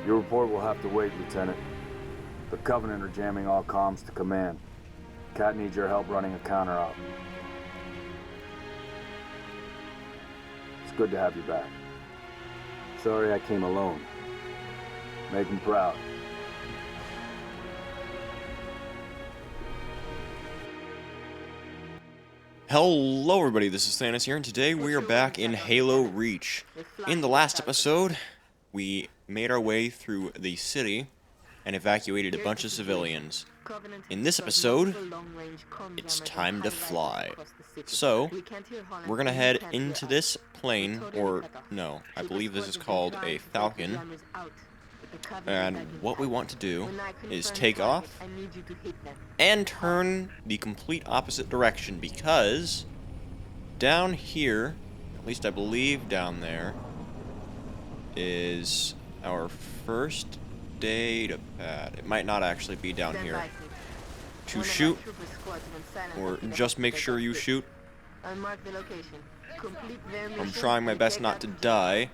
Your report will have to wait, Lieutenant. The Covenant are jamming all comms to command. Cat needs your help running a counter-op. It's good to have you back. Sorry I came alone. Make him proud. Hello everybody, this is Thannus here, and today we are back in Halo Reach. In the last episode, we made our way through the city and evacuated a bunch of civilians. In this episode, it's time to fly. So, we're gonna head into this plane, or no, I believe this is called a Falcon. And what we want to do is take off and turn the complete opposite direction, because down here, at least I believe down there, is our first data pad. It might not actually be down here. To shoot, or just make sure you shoot. I'm trying my best not to die.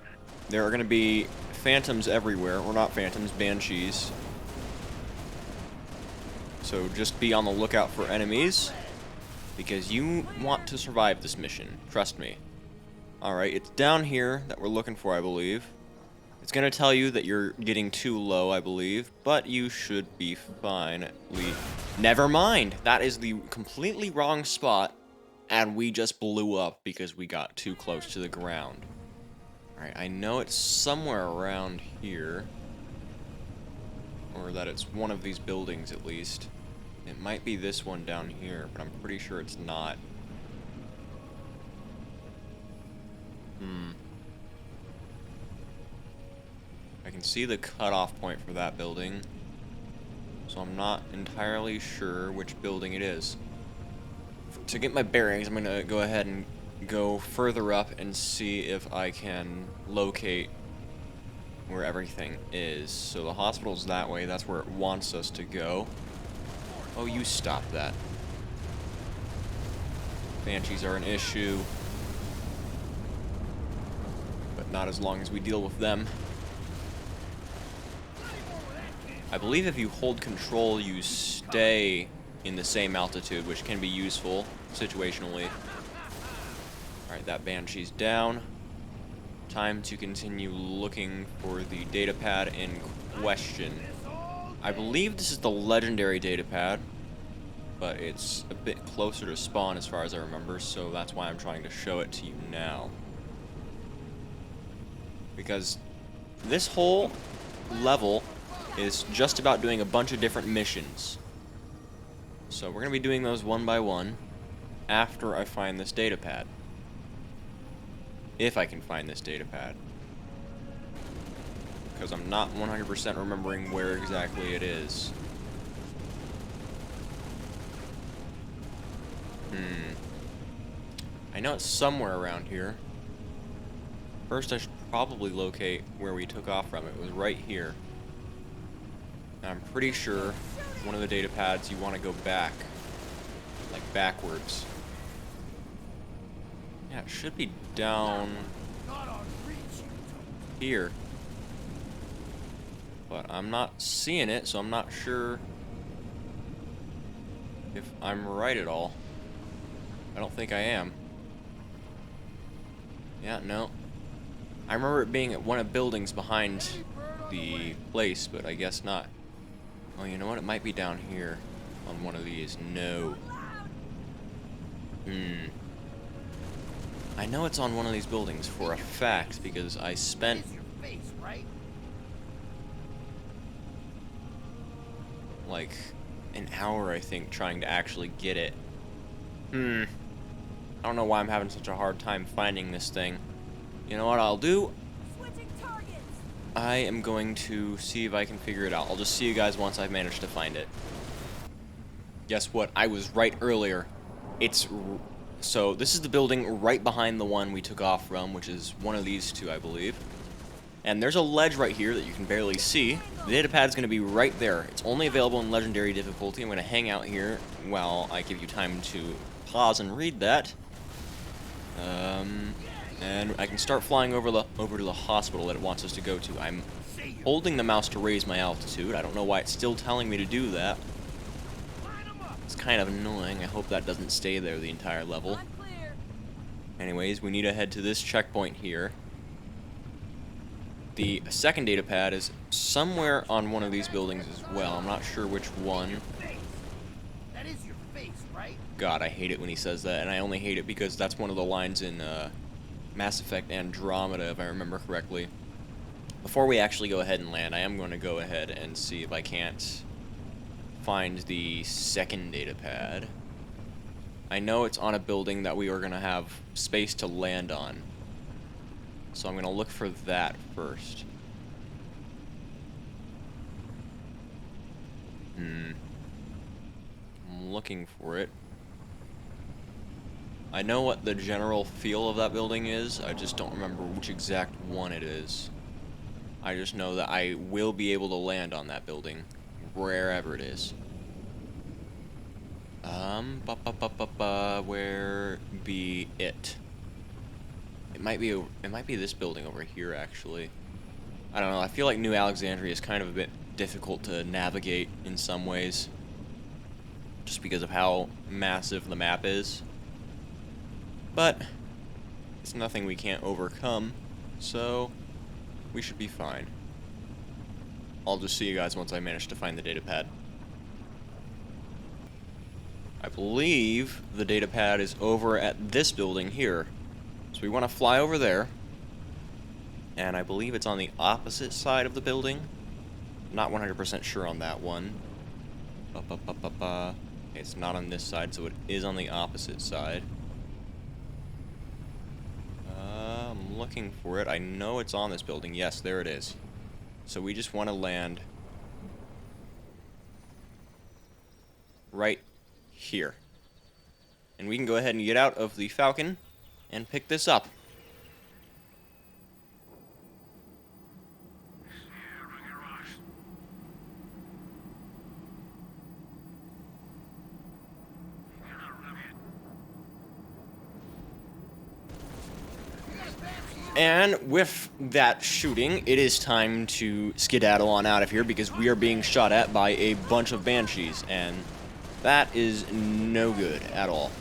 There are going to be phantoms everywhere, or not phantoms, banshees. So just be on the lookout for enemies, because you want to survive this mission, trust me. Alright, it's down here that we're looking for, I believe. It's going to tell you that you're getting too low, I believe, but you should be fine. Never mind! That is the completely wrong spot, and we just blew up because we got too close to the ground. Alright, I know it's somewhere around here. Or that it's one of these buildings, at least. It might be this one down here, but I'm pretty sure it's not. I can see the cutoff point for that building, so I'm not entirely sure which building it is. To get my bearings, I'm gonna go ahead and go further up and see if I can locate where everything is. So the hospital's that way, that's where it wants us to go. Oh, you stop that. Banshees are an issue, but not as long as we deal with them. I believe if you hold control, you stay in the same altitude, which can be useful situationally. Alright, that Banshee's down. Time to continue looking for the data pad in question. I believe this is the legendary data pad, but it's a bit closer to spawn as far as I remember, so that's why I'm trying to show it to you now. Because this whole level is just about doing a bunch of different missions. So we're going to be doing those one by one after I find this data pad. If I can find this data pad. Because I'm not 100% remembering where exactly it is. I know it's somewhere around here. First, I should probably locate where we took off from. It was right here. And I'm pretty sure one of the data pads you want to go back. Like backwards. Yeah, it should be down here. But I'm not seeing it, so I'm not sure if I'm right at all. I don't think I am. Yeah, no. I remember it being at one of the buildings behind the place, but I guess not. Oh, you know what? It might be down here on one of these. No. I know it's on one of these buildings for a fact, because I spent like an hour, I think, trying to actually get it. I don't know why I'm having such a hard time finding this thing. You know what I'll do? I am going to see if I can figure it out. I'll just see you guys once I've managed to find it. Guess what? I was right earlier. So this is the building right behind the one we took off from, which is one of these two, I believe. And there's a ledge right here that you can barely see. The data pad's going to be right there. It's only available in legendary difficulty. I'm going to hang out here while I give you time to pause and read that. And I can start flying over to the hospital that it wants us to go to. I'm holding the mouse to raise my altitude. I don't know why it's still telling me to do that. It's kind of annoying. I hope that doesn't stay there the entire level. Anyways, we need to head to this checkpoint here. The second data pad is somewhere on one of these buildings as well. I'm not sure which one. That is your face, right? God, I hate it when he says that, and I only hate it because that's one of the lines in Mass Effect Andromeda, if I remember correctly. Before we actually go ahead and land, I am going to go ahead and see if I can't find the second data pad. I know it's on a building that we are going to have space to land on. So I'm going to look for that first. I'm looking for it. I know what the general feel of that building is. I just don't remember which exact one it is. I just know that I will be able to land on that building, wherever it is. Where be it? It might be this building over here, actually. I don't know. I feel like New Alexandria is kind of a bit difficult to navigate in some ways, just because of how massive the map is. But it's nothing we can't overcome, so we should be fine. I'll just see you guys once I manage to find the data pad. I believe the data pad is over at this building here. So we want to fly over there. And I believe it's on the opposite side of the building. Not 100% sure on that one. It's not on this side, so it is on the opposite side. I'm looking for it. I know it's on this building. Yes, there it is. So we just want to land right here. And we can go ahead and get out of the Falcon and pick this up. And with that shooting, it is time to skedaddle on out of here because we are being shot at by a bunch of banshees, and that is no good at all.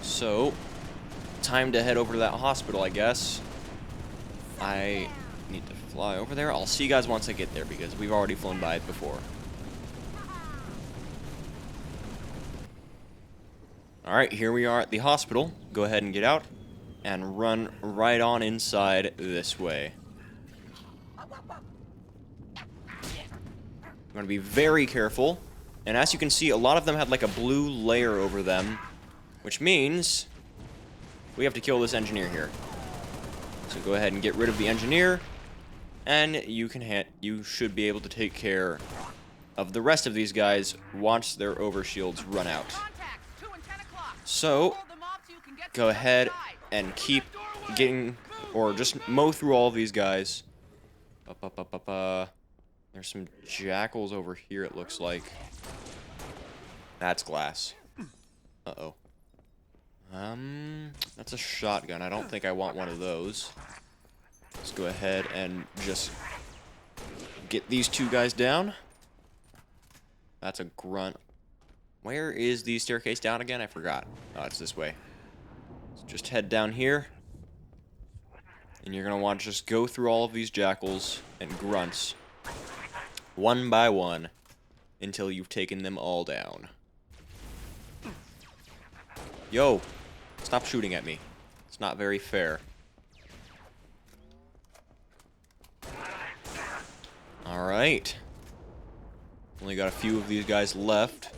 So, time to head over to that hospital, I guess. I need to fly over there. I'll see you guys once I get there because we've already flown by it before. Alright, here we are at the hospital. Go ahead and get out and run right on inside this way. I'm going to be very careful. And as you can see, a lot of them had like a blue layer over them, which means we have to kill this engineer here. So go ahead and get rid of the engineer, and you should be able to take care of the rest of these guys once their overshields run out. So go ahead and keep getting, or just mow through all of these guys. There's some jackals over here, it looks like. That's glass. Uh-oh. That's a shotgun. I don't think I want one of those. Let's go ahead and just get these two guys down. That's a grunt. Where is the staircase down again? I forgot. Oh, it's this way. So just head down here. And you're going to want to just go through all of these jackals and grunts, one by one, until you've taken them all down. Yo, stop shooting at me. It's not very fair. Alright. Only got a few of these guys left.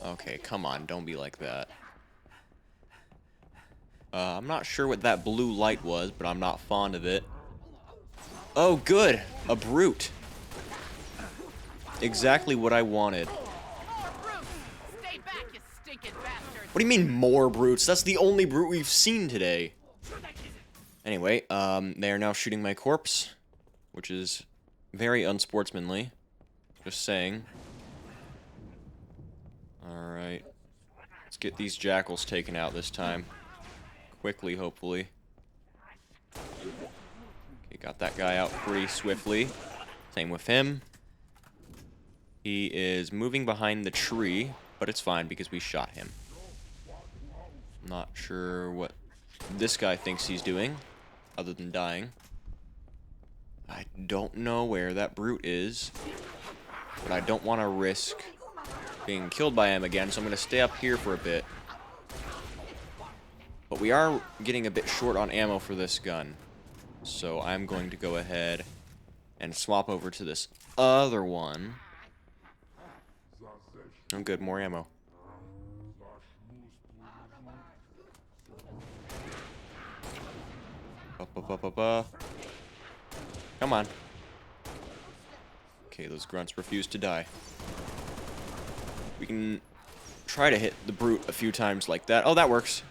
Okay, come on, don't be like that. I'm not sure what that blue light was, but I'm not fond of it. Oh, good! A brute. Exactly what I wanted. What do you mean, more brutes? That's the only brute we've seen today. Anyway, they are now shooting my corpse, which is very unsportsmanly. Just saying. Alright. Let's get these jackals taken out this time. Quickly, hopefully. We got that guy out pretty swiftly. Same with him. He is moving behind the tree, but it's fine because we shot him. Not sure what this guy thinks he's doing, other than dying. I don't know where that brute is, but I don't want to risk being killed by him again, so I'm going to stay up here for a bit. But we are getting a bit short on ammo for this gun, so I'm going to go ahead and swap over to this other one. Oh good, more ammo. Come on. Okay, those grunts refuse to die. We can try to hit the brute a few times like that. Oh, that works.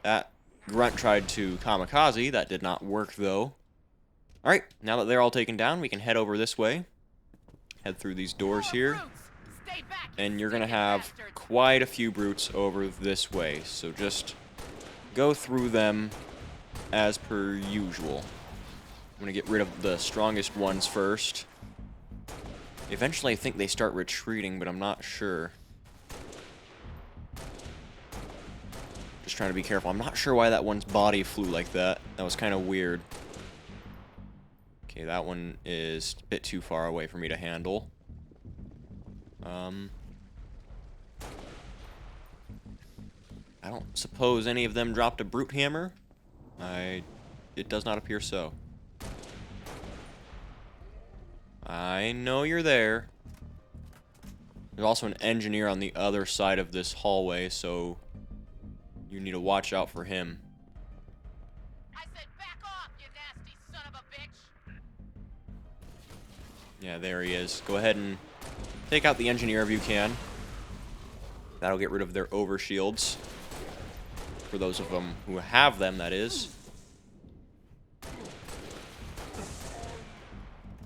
That grunt tried to kamikaze. That did not work, though. Alright, now that they're all taken down, we can head over this way. Head through these doors here. And you're going to have quite a few brutes over this way. So just go through them as per usual. I'm going to get rid of the strongest ones first. Eventually, I think they start retreating, but I'm not sure. Just trying to be careful. I'm not sure why that one's body flew like that. That was kind of weird. Okay, that one is a bit too far away for me to handle. I don't suppose any of them dropped a brute hammer. It does not appear so. I know you're there. There's also an engineer on the other side of this hallway, so you need to watch out for him. I said back off, you nasty son of a bitch! Yeah, there he is. Go ahead and take out the engineer if you can. That'll get rid of their overshields. For those of them who have them, that is.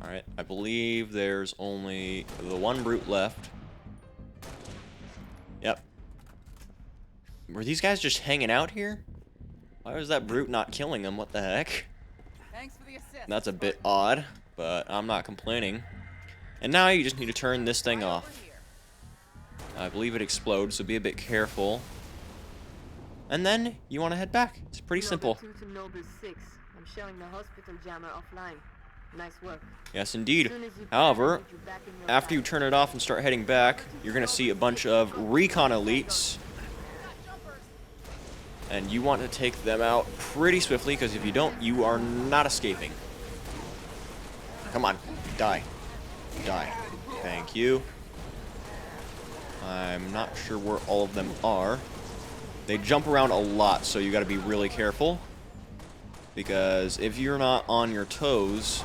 Alright, I believe there's only the one brute left. Yep. Were these guys just hanging out here? Why was that brute not killing them? What the heck? Thanks for the assist. That's a bit odd, but I'm not complaining. And now you just need to turn this thing off. I believe it explodes, so be a bit careful. And then you want to head back. It's pretty simple. 2 to Noble 6. I'm showing the hospital jammer offline. Nice work. Yes, indeed. However, after you turn it off and start heading back, you're going to see a bunch of recon elites. And you want to take them out pretty swiftly, because if you don't, you are not escaping. Come on. Die. Die. Thank you. I'm not sure where all of them are. They jump around a lot, so you got to be really careful. Because if you're not on your toes,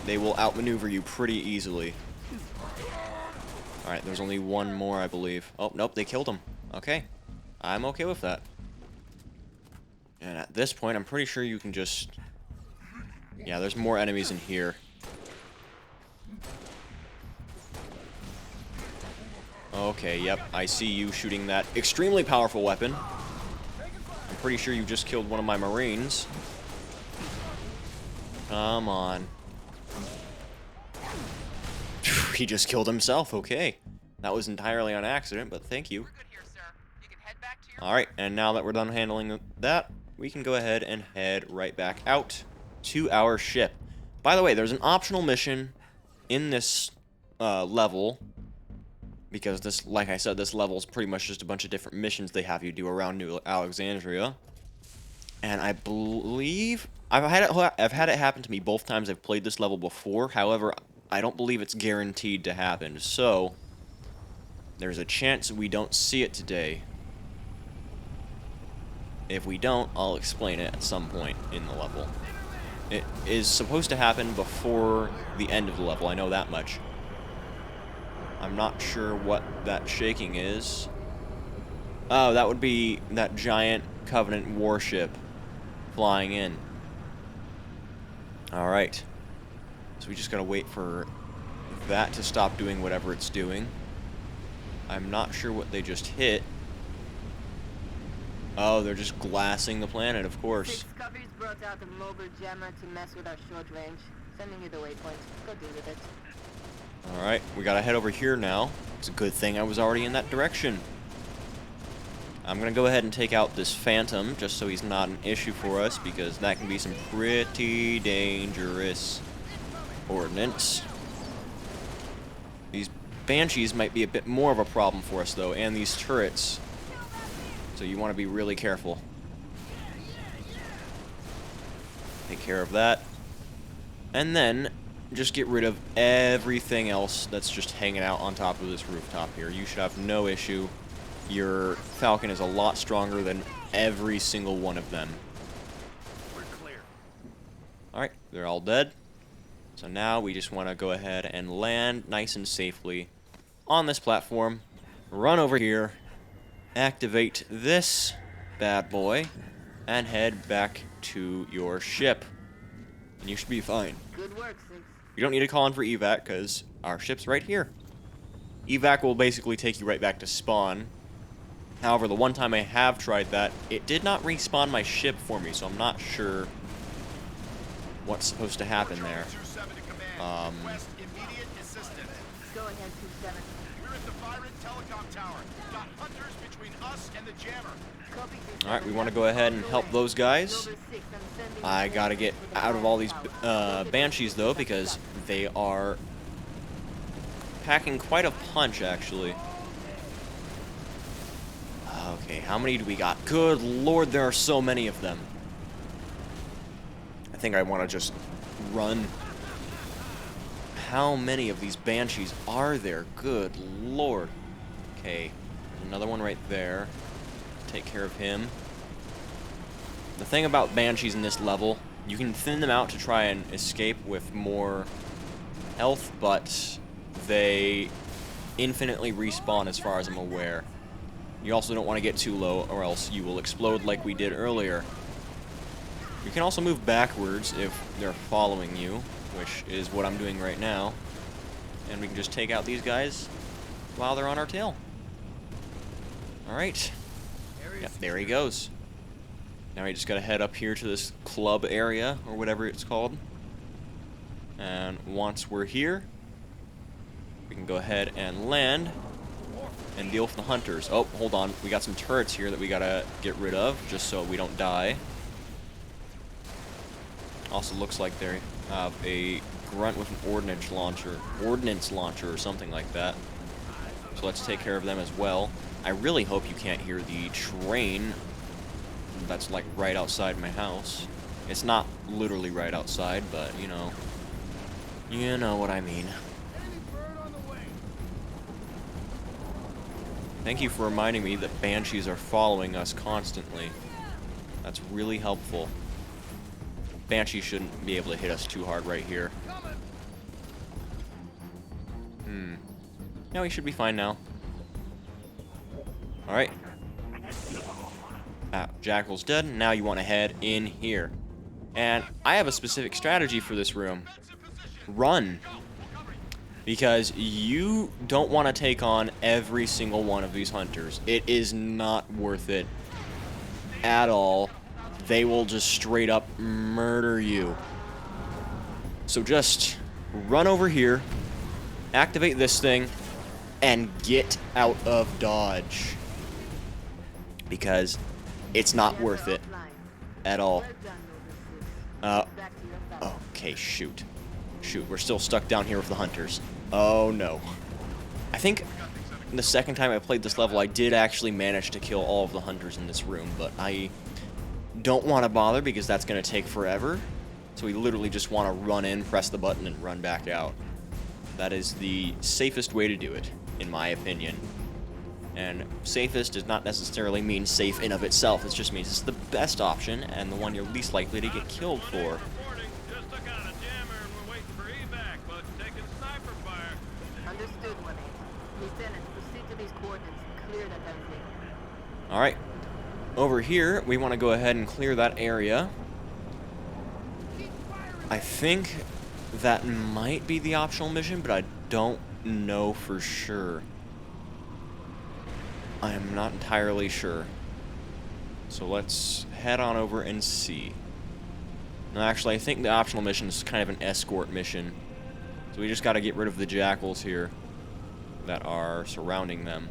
they will outmaneuver you pretty easily. Alright, there's only one more, I believe. Oh, nope, they killed him. Okay. I'm okay with that. And at this point, I'm pretty sure you can just... Yeah, there's more enemies in here. Okay, yep, I see you shooting that extremely powerful weapon. I'm pretty sure you just killed one of my Marines. Come on. He just killed himself, okay. That was entirely on accident, but thank you. We're good here, sir. You can head back to your... Alright, and now that we're done handling that, we can go ahead and head right back out to our ship. By the way, there's an optional mission in this level, because this, like I said, this level is pretty much just a bunch of different missions they have you do around New Alexandria. And I believe I've had it happen to me both times I've played this level before. However, I don't believe it's guaranteed to happen. So there's a chance we don't see it today. If we don't, I'll explain it at some point in the level. It is supposed to happen before the end of the level, I know that much. I'm not sure what that shaking is. Oh, that would be that giant Covenant warship flying in. Alright. So we just gotta wait for that to stop doing whatever it's doing. I'm not sure what they just hit. Oh, they're just glassing the planet, of course. Six copies brought out a mobile jammer to mess with our short range. Sending you the waypoint. Go deal with it. Alright, we gotta head over here now. It's a good thing I was already in that direction. I'm gonna go ahead and take out this Phantom, just so he's not an issue for us, because that can be some pretty dangerous ordnance. These Banshees might be a bit more of a problem for us, though, and these turrets. So you want to be really careful. Take care of that. And then, just get rid of everything else that's just hanging out on top of this rooftop here. You should have no issue. Your Falcon is a lot stronger than every single one of them. We're clear. Alright, they're all dead. So now we just want to go ahead and land nice and safely on this platform. Run over here. Activate this bad boy. And head back to your ship. And you should be fine. Good work, Six. You don't need to call in for evac, because our ship's right here. Evac will basically take you right back to spawn. However, the one time I have tried that, it did not respawn my ship for me, so I'm not sure what's supposed to happen there. Request immediate assistance. Go ahead, 2-7. We're at the Byron Telecom Tower. Got hunters between us and the jammer. Copy 2-7. Alright, we want to go ahead and help those guys. Silver 6, I'm sending I you gotta get to the out of all these tower. Banshees, though, because they are packing quite a punch, actually. Okay, how many do we got? Good lord, there are so many of them. I think I want to just run. How many of these Banshees are there? Good lord. Okay, there's another one right there. Take care of him. The thing about Banshees in this level, you can thin them out to try and escape with more health, but they infinitely respawn as far as I'm aware. You also don't want to get too low, or else you will explode like we did earlier. You can also move backwards if they're following you, which is what I'm doing right now. And we can just take out these guys while they're on our tail. Alright. Yep, there he goes. Now we just gotta head up here to this club area, or whatever it's called. And once we're here, we can go ahead and land and deal with the hunters. Oh, hold on. We got some turrets here that we gotta get rid of, just so we don't die. Also looks like they have a grunt with an ordnance launcher or something like that. So let's take care of them as well. I really hope you can't hear the train that's like right outside my house. It's not literally right outside, but you know what I mean. Thank you for reminding me that Banshees are following us constantly. That's really helpful. Banshees shouldn't be able to hit us too hard right here. Yeah, we should be fine now. Alright. Jackal's dead. Now you want to head in here. And I have a specific strategy for this room. Run. Because you don't want to take on every single one of these hunters. It is not worth it at all. They will just straight up murder you. So just run over here, activate this thing, and get out of dodge. Because it's not worth it at all. Okay, shoot. Shoot, we're still stuck down here with the hunters. Oh no. I think the second time I played this level, I did actually manage to kill all of the hunters in this room, but I don't want to bother because that's going to take forever. So we literally just want to run in, press the button, and run back out. That is the safest way to do it, in my opinion. And safest does not necessarily mean safe in of itself. It just means it's the best option and the one you're least likely to get killed for. Understood, 1-8. Lieutenant, proceed to these coordinates and clear that damn thing. Alright. Over here, we want to go ahead and clear that area. I think that might be the optional mission, but I don't know for sure. I am not entirely sure. So let's head on over and see. No, actually, I think the optional mission is kind of an escort mission. So we just got to get rid of the jackals here that are surrounding them.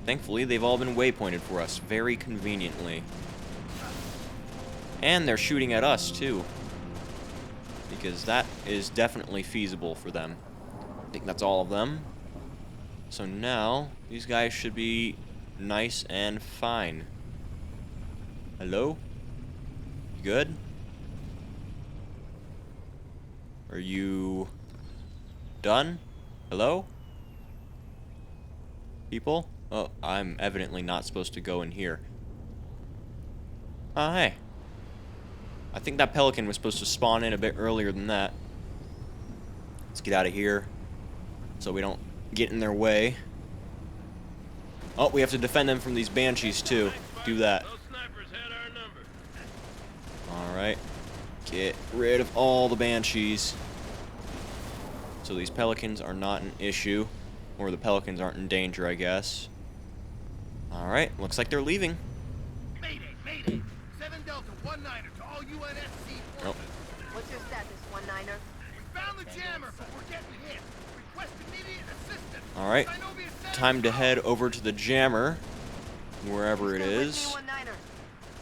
Thankfully, they've all been waypointed for us very conveniently. And they're shooting at us, too. Because that is definitely feasible for them. I think that's all of them. So now, these guys should be nice and fine. Hello? You good? Are you done? Hello? People? Oh, I'm evidently not supposed to go in here. Oh, hey. I think that pelican was supposed to spawn in a bit earlier than that. Let's get out of here so we don't get in their way. Oh, we have to defend them from these banshees too. Do that. Alright. Get rid of all the banshees. So these pelicans are not an issue. Or the pelicans aren't in danger, I guess. Alright, looks like they're leaving. Mayday, mayday. 7 Delta 19er to all UNSC forces. Nope. What's your status, 1-9er? We found the jammer, but we're getting hit. Request immediate assistance. Alright. Synovia center Time to go. head over to the jammer. Wherever it Stay with me, is. 1-9er.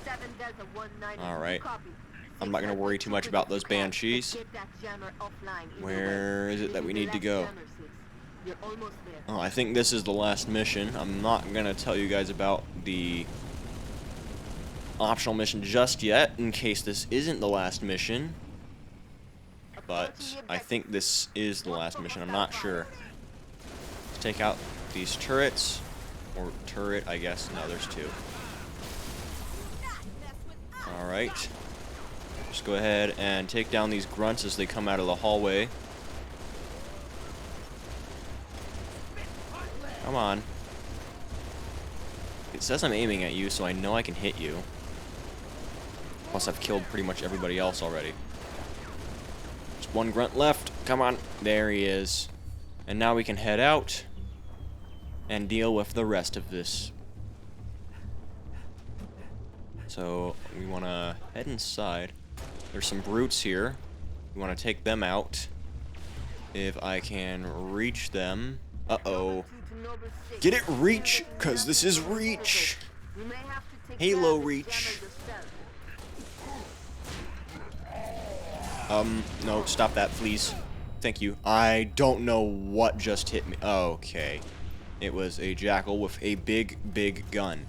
7 Delta 19er. Alright. Copy. I'm not going to worry too much about those banshees. Get that jammer offline either Where way. is it This that we the need to last go? jammer, Six. You're almost there. Oh, I think this is the last mission. I'm not going to tell you guys about the optional mission just yet, in case this isn't the last mission. But I think this is the last mission. I'm not sure. Let's take out these turrets. Or turret, I guess. No, there's two. Alright. Just go ahead and take down these grunts as they come out of the hallway. Come on. It says I'm aiming at you, so I know I can hit you. Plus, I've killed pretty much everybody else already. Just one grunt left. Come on. There he is. And now we can head out and deal with the rest of this. So, we want to head inside. There's some brutes here. We want to take them out. If I can reach them. Uh-oh. Get it, Reach! Because this is Reach! You may have to take Halo care of this Reach. jammer yourself. No, stop that, please. Thank you. I don't know what just hit me. Okay. It was a jackal with a big, big gun.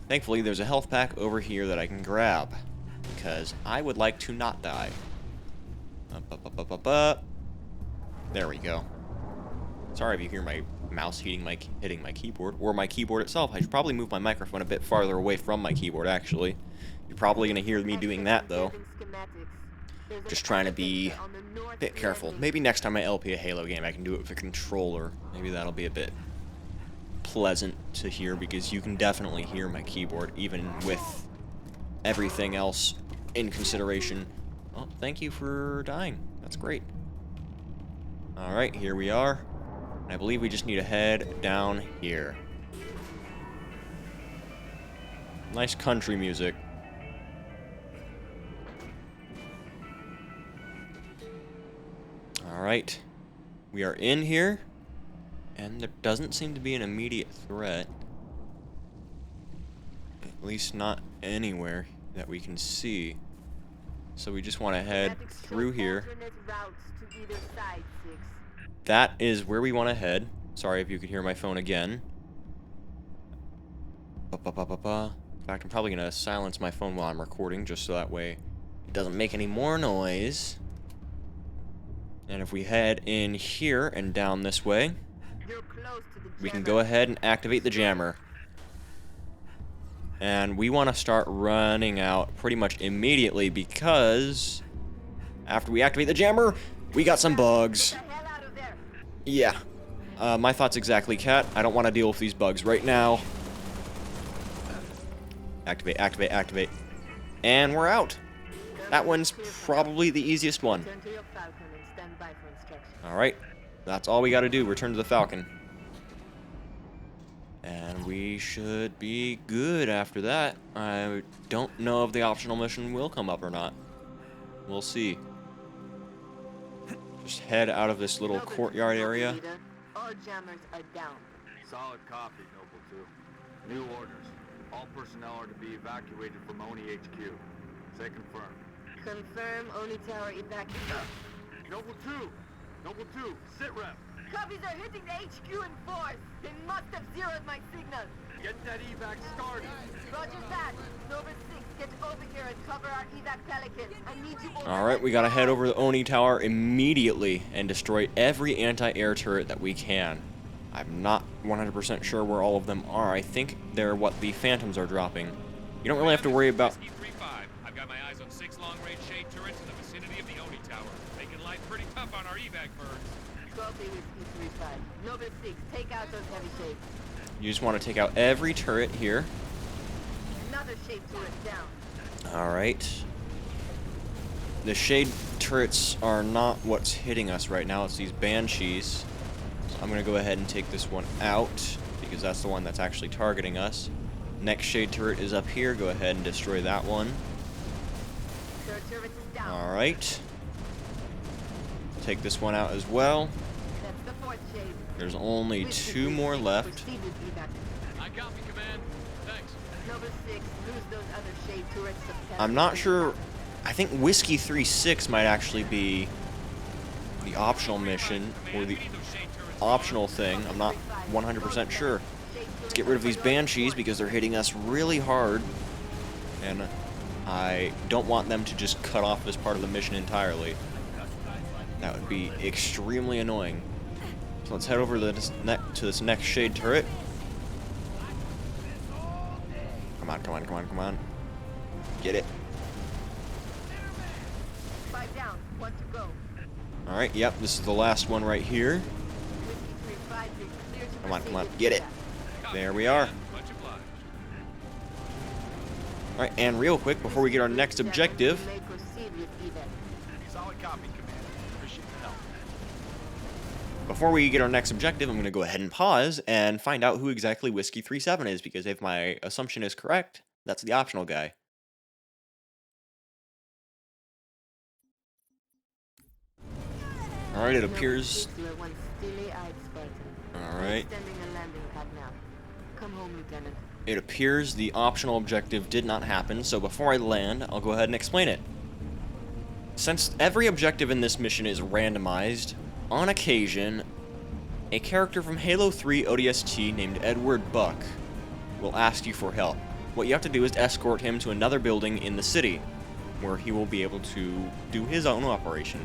Thankfully, there's a health pack over here that I can grab. Because I would like to not die. There we go. Sorry if you hear my mouse hitting my keyboard. Or my keyboard itself. I should probably move my microphone a bit farther away from my keyboard, actually. You're probably going to hear me doing that, though. Just trying to be a bit careful. Maybe next time I LP a Halo game, I can do it with a controller. Maybe that'll be a bit pleasant to hear, because you can definitely hear my keyboard, even with everything else in consideration. Oh, thank you for dying. That's great. Alright, here we are. And I believe we just need to head down here. Nice country music. Alright. We are in here. And there doesn't seem to be an immediate threat. At least not anywhere that we can see. So we just want to head through here. That is where we want to head. Sorry if you could hear my phone again. In fact, I'm probably going to silence my phone while I'm recording, just so that way it doesn't make any more noise. And if we head in here and down this way, we can go ahead and activate the jammer. And we want to start running out pretty much immediately, because after we activate the jammer, we got some bugs. Yeah. My thoughts exactly, Cat. I don't want to deal with these bugs right now. Activate, activate, activate. And we're out. That one's probably the easiest one. Alright. That's all we got to do. Return to the Falcon. And we should be good after that. I don't know if the optional mission will come up or not. We'll see. Just head out of this little courtyard area. Leader, all jammers are down. Solid copy, Noble 2. New orders. All personnel are to be evacuated from Oni HQ. Say confirm. Confirm Oni Tower evacuation. Noble 2! Noble 2, sit rep! Copies are hitting the HQ in force. They must have zeroed my signal. Get that evac started! Roger that. Nova 6, get over here and cover our evac Pelican. I need you all. Alright, we gotta head over to the Oni Tower immediately and destroy every anti-air turret that we can. I'm not 100% sure where all of them are. I think they're what the Phantoms are dropping. You don't really have to worry about... Whiskey 3-5. I've got my eyes on 6 long-range shade turrets in the vicinity of the Oni Tower. Making life pretty tough on our evac birds. Copy Whiskey 3-5. Nova 6, take out those heavy shades. You just want to take out every turret here. Another shade turret down. Alright. The shade turrets are not what's hitting us right now. It's these Banshees. So I'm going to go ahead and take this one out, because that's the one that's actually targeting us. Next shade turret is up here. Go ahead and destroy that one. Third turret is down. Alright. Take this one out as well. That's the fourth shade. There's only Whiskey 2 more 3-6, left. proceed with evac. I copy, Command. Thanks. Nova 6, lose those other shade turrets. I'm not sure. I think Whiskey 3-6 might actually be the optional mission, or the optional thing. I'm not 100% sure. Let's get rid of these Banshees because they're hitting us really hard. And I don't want them to just cut off this part of the mission entirely. That would be extremely annoying. So let's head over to this next shade turret. Come on, come on, come on, come on. Get it. 5 down, 1 to go. Alright, yep, this is the last one right here. Whiskey 3-5, you're clear to Come on, proceed come on, with get it. evac. There we are. Much obliged. Alright, and real quick, before we get our next objective, You may proceed with evac. Solid copy, Commander. Appreciate the help. I'm going to go ahead and pause and find out who exactly Whiskey 37 is, because if my assumption is correct, that's the optional guy. Alright, it appears... You are one steely-eyed Spartan. Alright. Extending a landing pad now. Come home, Lieutenant. It appears the optional objective did not happen, so before I land, I'll go ahead and explain it. Since every objective in this mission is randomized, on occasion, a character from Halo 3 ODST named Edward Buck will ask you for help. What you have to do is escort him to another building in the city, where he will be able to do his own operation.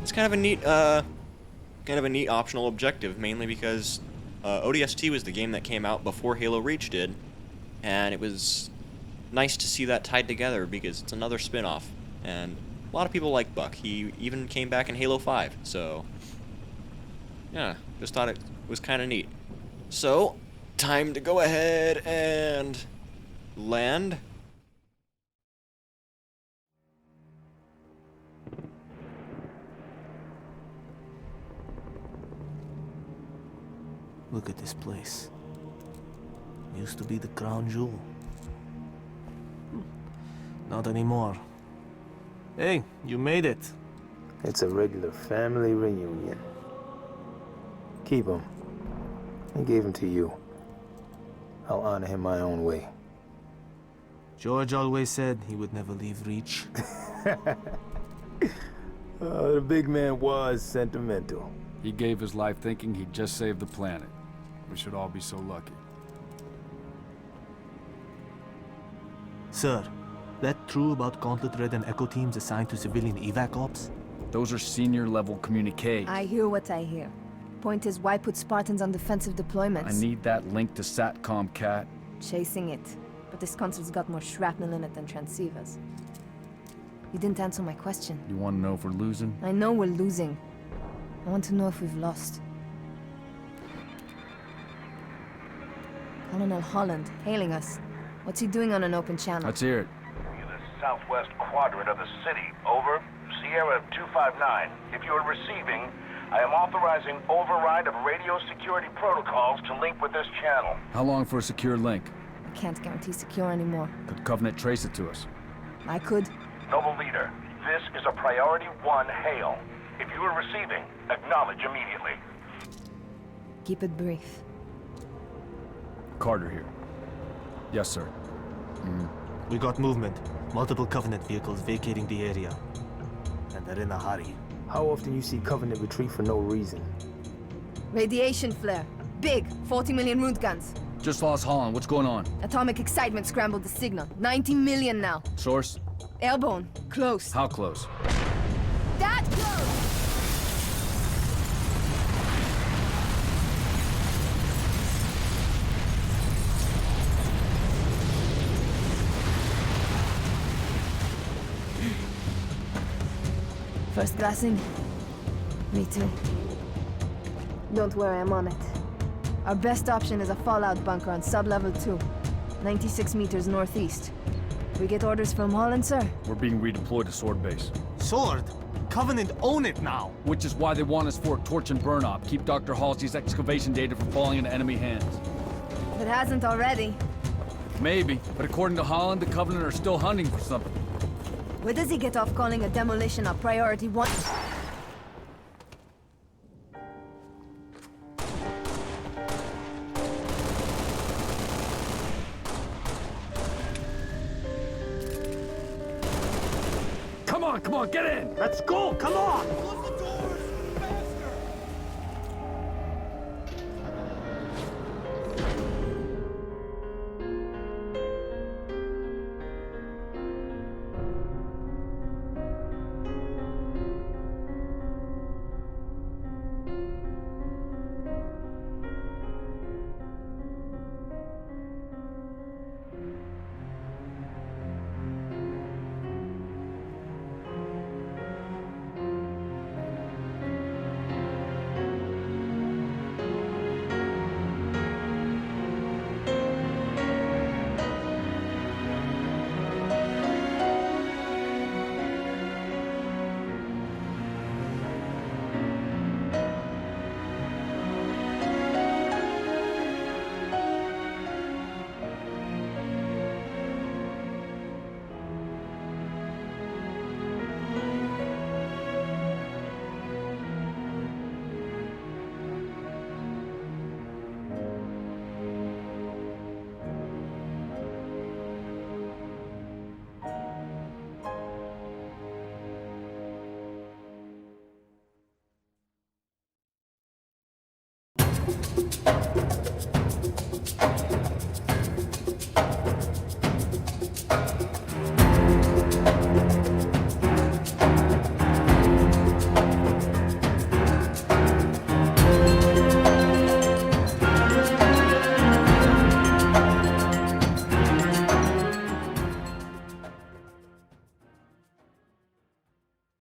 It's kind of a neat optional objective, mainly because ODST was the game that came out before Halo Reach did, and it was nice to see that tied together because it's another spin-off, and a lot of people like Buck. He even came back in Halo 5, so yeah, just thought it was kind of neat. So, time to go ahead and land. Look at this place. Used to be the crown jewel. Not anymore. Hey, you made it. It's a regular family reunion. Keep him. I gave him to you. I'll honor him my own way. George always said he would never leave Reach. The big man was sentimental. He gave his life thinking he'd just save the planet. We should all be so lucky. Sir, that true about Gauntlet Red and Echo teams assigned to civilian evac ops? Those are senior-level communiques. I hear what I hear. Point is, why put Spartans on defensive deployments? I need that link to SATCOM, Cat. Chasing it. But this console's got more shrapnel in it than transceivers. You didn't answer my question. You want to know if we're losing? I know we're losing. I want to know if we've lost. Colonel Holland, hailing us. What's he doing on an open channel? Let's hear it. In the southwest quadrant of the city. Over. Sierra 259. If you are receiving, I am authorizing override of radio security protocols to link with this channel. How long for a secure link? I can't guarantee secure anymore. Could Covenant trace it to us? I could. Noble Leader, this is a Priority 1 hail. If you are receiving, acknowledge immediately. Keep it brief. Carter here. Yes, sir. We got movement. Multiple Covenant vehicles vacating the area. And they're in a hurry. How often you see Covenant retreat for no reason? Radiation flare. Big. 40 million root guns. Just lost Holland. What's going on? Atomic excitement scrambled the signal. 90 million now. Source? Airborne. Close. How close? That close! First glassing? Me too. Don't worry, I'm on it. Our best option is a fallout bunker on sub-level 2. 96 meters northeast. We get orders from Holland, sir? We're being redeployed to Sword Base. Sword? Covenant own it now! Which is why they want us for a torch and burn op. Keep Dr. Halsey's excavation data from falling into enemy hands. If it hasn't already. Maybe, but according to Holland, the Covenant are still hunting for something. Where does he get off calling a demolition a priority 1? Come on, get in! Let's go! Come on!